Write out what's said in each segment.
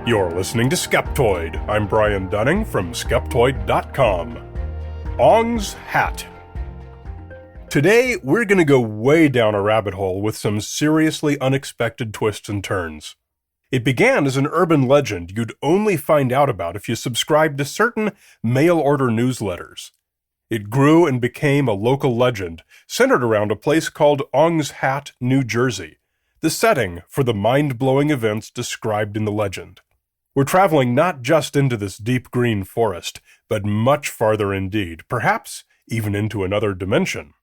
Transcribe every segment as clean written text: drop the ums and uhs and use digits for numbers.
You're listening to Skeptoid. I'm Brian Dunning from Skeptoid.com. Ong's Hat. Today, we're going to go way down a rabbit hole with some seriously unexpected twists and turns. It began as an urban legend you'd only find out about if you subscribed to certain mail-order newsletters. It grew and became a local legend, centered around a place called Ong's Hat, New Jersey, the setting for the mind-blowing events described in the legend. We're traveling not just into this deep green forest, but much farther indeed, perhaps even into another dimension.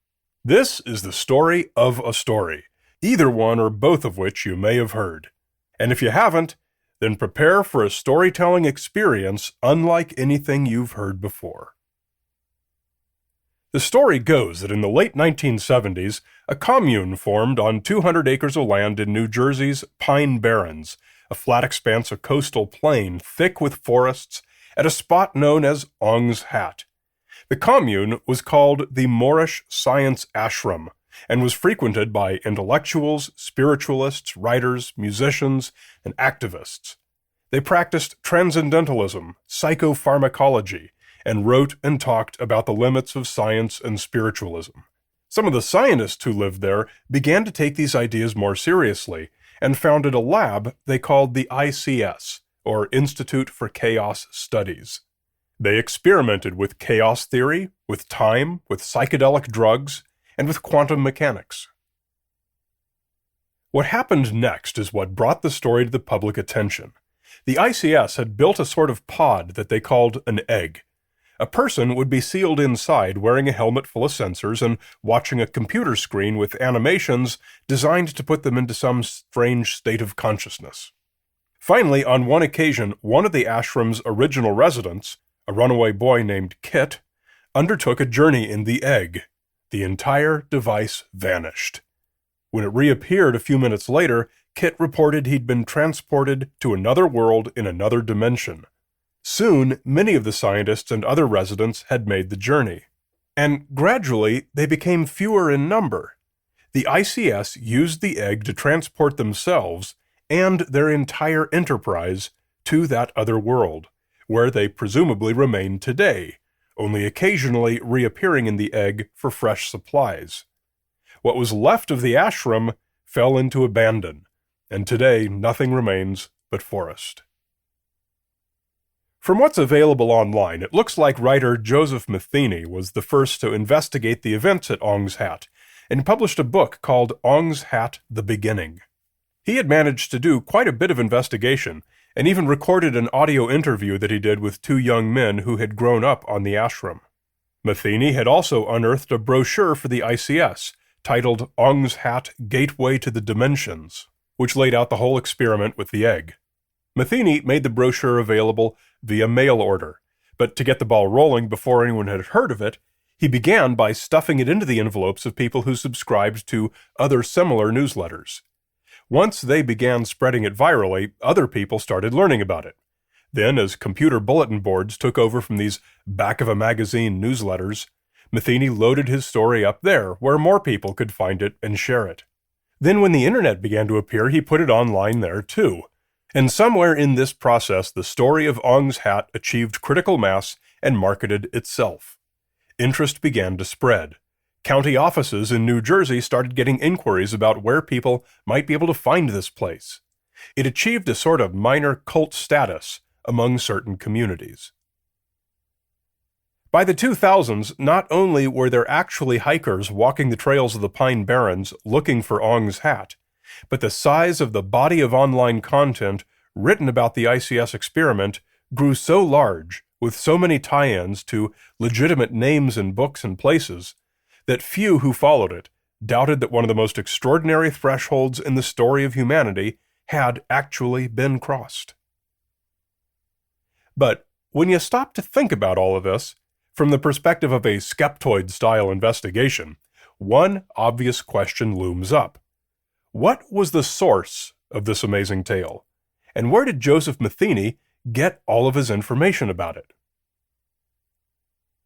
This is the story of a story, either one or both of which you may have heard. And if you haven't, then prepare for a storytelling experience unlike anything you've heard before. The story goes that in the late 1970s, a commune formed on 200 acres of land in New Jersey's Pine Barrens, a flat expanse of coastal plain thick with forests, at a spot known as Ong's Hat. The commune was called the Moorish Science Ashram and was frequented by intellectuals, spiritualists, writers, musicians, and activists. They practiced transcendentalism, psychopharmacology, and wrote and talked about the limits of science and spiritualism. Some of the scientists who lived there began to take these ideas more seriously and founded a lab they called the ICS, or Institute for Chaos Studies. They experimented with chaos theory, with time, with psychedelic drugs, and with quantum mechanics. What happened next is what brought the story to the public attention. The ICS had built a sort of pod that they called an egg. A person would be sealed inside wearing a helmet full of sensors and watching a computer screen with animations designed to put them into some strange state of consciousness. Finally, on one occasion, one of the ashram's original residents, a runaway boy named Kit, undertook a journey in the egg. The entire device vanished. When it reappeared a few minutes later, Kit reported he'd been transported to another world in another dimension. Soon, many of the scientists and other residents had made the journey. And gradually, they became fewer in number. The ICS used the egg to transport themselves and their entire enterprise to that other world, where they presumably remain today, only occasionally reappearing in the egg for fresh supplies. What was left of the ashram fell into abandon, and today nothing remains but forest. From what's available online, it looks like writer Joseph Matheny was the first to investigate the events at Ong's Hat, and published a book called Ong's Hat: The Beginning. He had managed to do quite a bit of investigation, and even recorded an audio interview that he did with two young men who had grown up on the ashram. Matheny had also unearthed a brochure for the ICS, titled Ong's Hat: Gateway to the Dimensions, which laid out the whole experiment with the egg. Matheny made the brochure available via mail order, but to get the ball rolling before anyone had heard of it, he began by stuffing it into the envelopes of people who subscribed to other similar newsletters. Once they began spreading it virally, other people started learning about it. Then, as computer bulletin boards took over from these back-of-a-magazine newsletters, Matheny loaded his story up there, where more people could find it and share it. Then when the internet began to appear, he put it online there too. And somewhere in this process, the story of Ong's Hat achieved critical mass and marketed itself. Interest began to spread. County offices in New Jersey started getting inquiries about where people might be able to find this place. It achieved a sort of minor cult status among certain communities. By the 2000s, not only were there actually hikers walking the trails of the Pine Barrens looking for Ong's Hat, but the size of the body of online content written about the ICS experiment grew so large, with so many tie-ins to legitimate names and books and places, that few who followed it doubted that one of the most extraordinary thresholds in the story of humanity had actually been crossed. But when you stop to think about all of this, from the perspective of a Skeptoid-style investigation, one obvious question looms up. What was the source of this amazing tale? And where did Joseph Matheny get all of his information about it?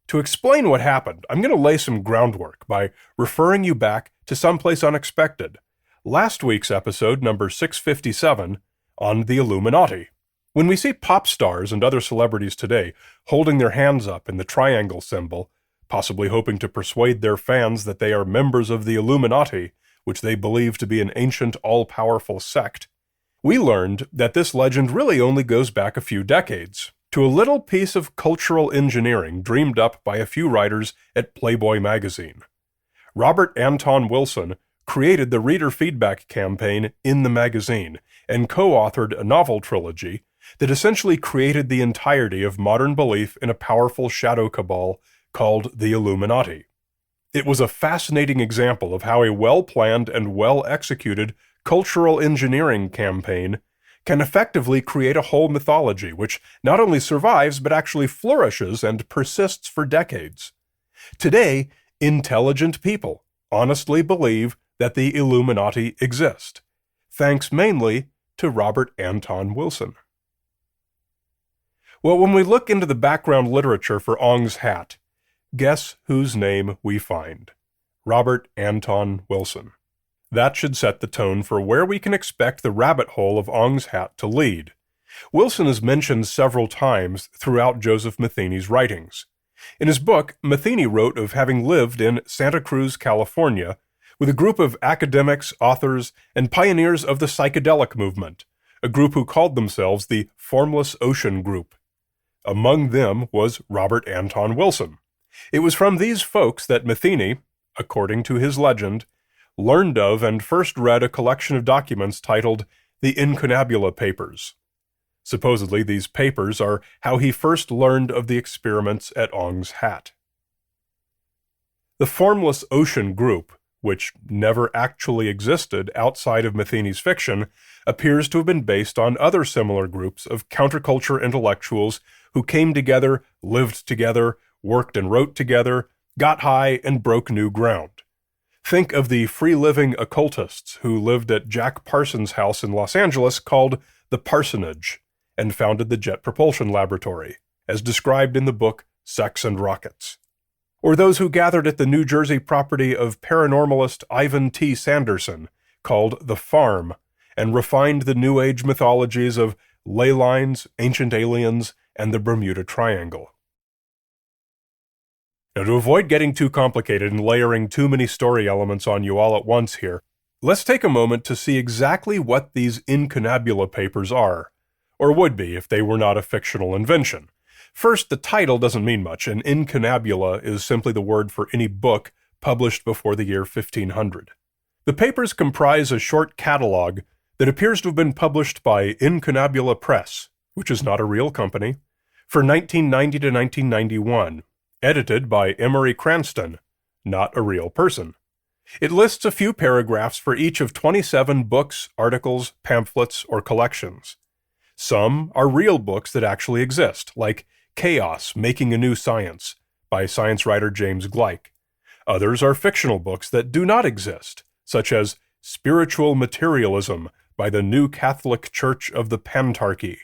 To explain what happened, I'm going to lay some groundwork by referring you back to someplace unexpected, last week's episode, number 657, on the Illuminati. When we see pop stars and other celebrities today holding their hands up in the triangle symbol, possibly hoping to persuade their fans that they are members of the Illuminati, which they believe to be an ancient, all-powerful sect, we learned that this legend really only goes back a few decades, to a little piece of cultural engineering dreamed up by a few writers at Playboy magazine. Robert Anton Wilson created the reader feedback campaign in the magazine and co-authored a novel trilogy that essentially created the entirety of modern belief in a powerful shadow cabal called the Illuminati. It was a fascinating example of how a well-planned and well-executed cultural engineering campaign can effectively create a whole mythology which not only survives but actually flourishes and persists for decades. Today, intelligent people honestly believe that the Illuminati exist, thanks mainly to Robert Anton Wilson. Well, when we look into the background literature for Ong's Hat, guess whose name we find? Robert Anton Wilson. That should set the tone for where we can expect the rabbit hole of Ong's Hat to lead. Wilson is mentioned several times throughout Joseph Matheny's writings. In his book, Matheny wrote of having lived in Santa Cruz, California, with a group of academics, authors, and pioneers of the psychedelic movement, a group who called themselves the Formless Ocean Group. Among them was Robert Anton Wilson. It was from these folks that Matheny, according to his legend, learned of and first read a collection of documents titled the Incunabula Papers. Supposedly, these papers are how he first learned of the experiments at Ong's Hat. The Formless Ocean Group, which never actually existed outside of Matheny's fiction, appears to have been based on other similar groups of counterculture intellectuals who came together, lived together, worked and wrote together, got high, and broke new ground. Think of the free-living occultists who lived at Jack Parsons' house in Los Angeles called the Parsonage, and founded the Jet Propulsion Laboratory, as described in the book Sex and Rockets. Or those who gathered at the New Jersey property of paranormalist Ivan T. Sanderson, called The Farm, and refined the New Age mythologies of ley lines, ancient aliens, and the Bermuda Triangle. Now, to avoid getting too complicated and layering too many story elements on you all at once here, let's take a moment to see exactly what these Incunabula Papers are, or would be if they were not a fictional invention. First, the title doesn't mean much, and incunabula is simply the word for any book published before the year 1500. The papers comprise a short catalog that appears to have been published by Incunabula Press, which is not a real company, for 1990 to 1991, edited by Emery Cranston, not a real person. It lists a few paragraphs for each of 27 books, articles, pamphlets, or collections. Some are real books that actually exist, like Chaos, Making a New Science, by science writer James Gleick. Others are fictional books that do not exist, such as Spiritual Materialism by the New Catholic Church of the Pantarchy.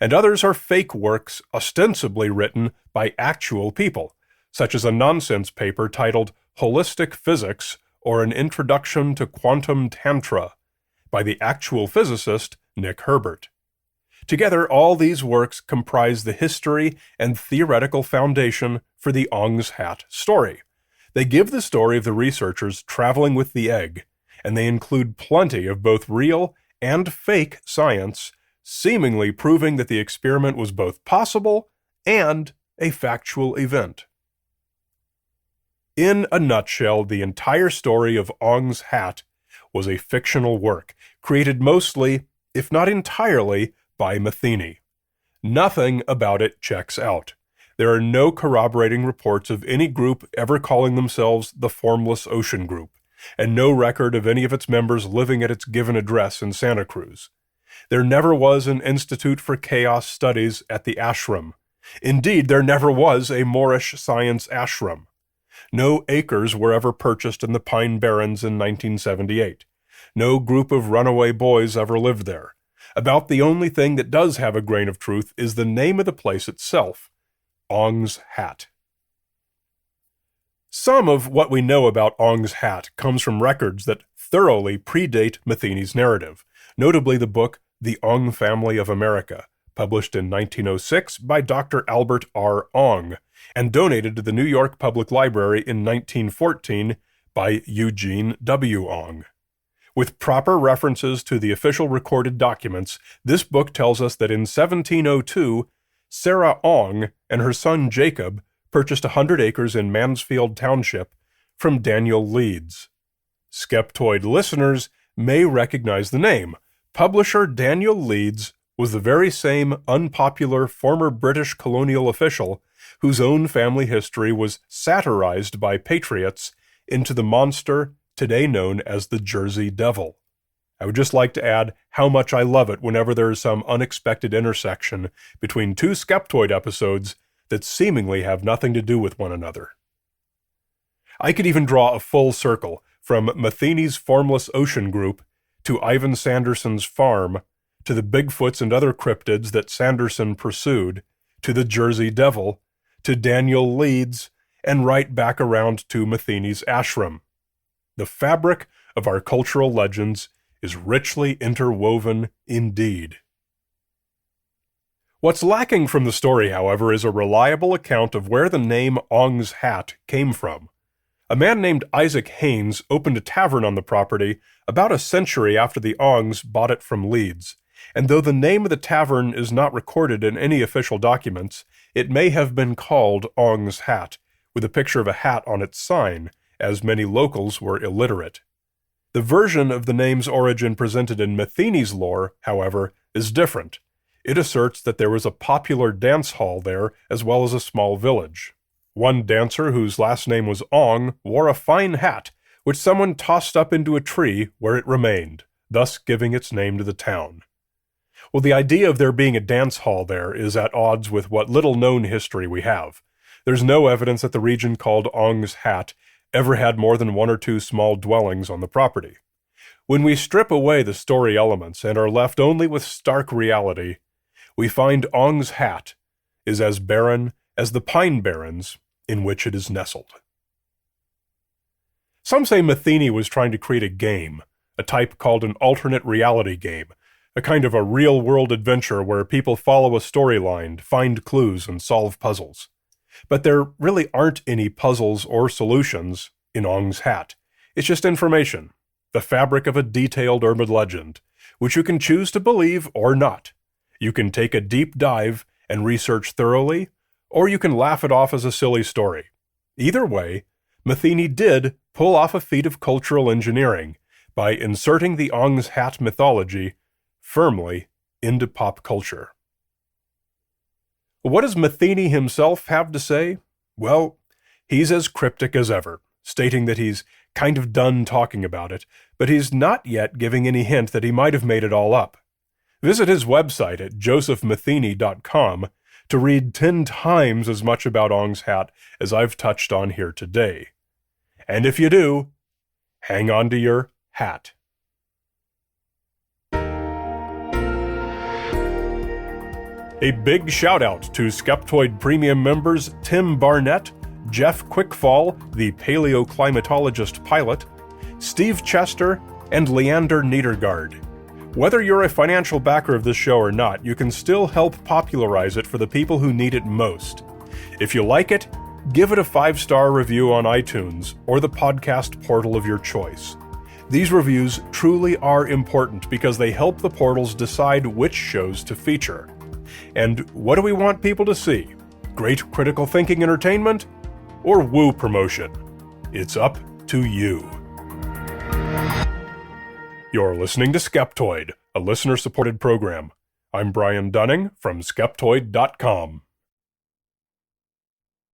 And others are fake works ostensibly written by actual people, such as a nonsense paper titled Holistic Physics or An Introduction to Quantum Tantra by the actual physicist Nick Herbert. Together, all these works comprise the history and theoretical foundation for the Ong's Hat story. They give the story of the researchers traveling with the egg, and they include plenty of both real and fake science, seemingly proving that the experiment was both possible and a factual event. In a nutshell, the entire story of Ong's Hat was a fictional work, created mostly, if not entirely, by Matheny. Nothing about it checks out. There are no corroborating reports of any group ever calling themselves the Formless Ocean Group, and no record of any of its members living at its given address in Santa Cruz. There never was an Institute for Chaos Studies at the ashram. Indeed, there never was a Moorish science ashram. No acres were ever purchased in the Pine Barrens in 1978. No group of runaway boys ever lived there. About the only thing that does have a grain of truth is the name of the place itself, Ong's Hat. Some of what we know about Ong's Hat comes from records that thoroughly predate Matheny's narrative, notably the book The Ong Family of America, published in 1906 by Dr. Albert R. Ong, and donated to the New York Public Library in 1914 by Eugene W. Ong. With proper references to the official recorded documents, this book tells us that in 1702, Sarah Ong and her son Jacob purchased 100 acres in Mansfield Township from Daniel Leeds. Skeptoid listeners may recognize the name. Publisher Daniel Leeds was the very same unpopular former British colonial official whose own family history was satirized by patriots into the monster today known as the Jersey Devil. I would just like to add how much I love it whenever there is some unexpected intersection between two Skeptoid episodes that seemingly have nothing to do with one another. I could even draw a full circle from Matheny's Formless Ocean Group to Ivan Sanderson's farm, to the Bigfoots and other cryptids that Sanderson pursued, to the Jersey Devil, to Daniel Leeds, and right back around to Matheny's ashram. The fabric of our cultural legends is richly interwoven indeed. What's lacking from the story, however, is a reliable account of where the name Ong's Hat came from. A man named Isaac Haynes opened a tavern on the property about a century after the Ongs bought it from Leeds, and though the name of the tavern is not recorded in any official documents, it may have been called Ong's Hat, with a picture of a hat on its sign, as many locals were illiterate. The version of the name's origin presented in Matheny's lore, however, is different. It asserts that there was a popular dance hall there as well as a small village. One dancer whose last name was Ong wore a fine hat, which someone tossed up into a tree where it remained, thus giving its name to the town. Well, the idea of there being a dance hall there is at odds with what little-known history we have. There's no evidence that the region called Ong's Hat ever had more than one or two small dwellings on the property. When we strip away the story elements and are left only with stark reality, we find Ong's Hat is as barren as the pine barrens in which it is nestled. Some say Matheny was trying to create a game, a type called an alternate reality game, a kind of a real-world adventure where people follow a storyline, find clues, and solve puzzles. But there really aren't any puzzles or solutions in Ong's Hat. It's just information, the fabric of a detailed urban legend, which you can choose to believe or not. You can take a deep dive and research thoroughly, or you can laugh it off as a silly story. Either way, Matheny did pull off a feat of cultural engineering by inserting the Ong's Hat mythology firmly into pop culture. What does Matheny himself have to say? Well, he's as cryptic as ever, stating that he's kind of done talking about it, but he's not yet giving any hint that he might have made it all up. Visit his website at josephmatheny.com to read 10 times as much about Ong's Hat as I've touched on here today. And if you do, hang on to your hat. A big shout-out to Skeptoid Premium members Tim Barnett, Jeff Quickfall, the paleoclimatologist pilot, Steve Chester, and Leander Niedergard. Whether you're a financial backer of this show or not, you can still help popularize it for the people who need it most. If you like it, give it a 5-star review on iTunes or the podcast portal of your choice. These reviews truly are important because they help the portals decide which shows to feature. And what do we want people to see? Great critical thinking entertainment? Or woo promotion? It's up to you. You're listening to Skeptoid, a listener-supported program. I'm Brian Dunning from Skeptoid.com.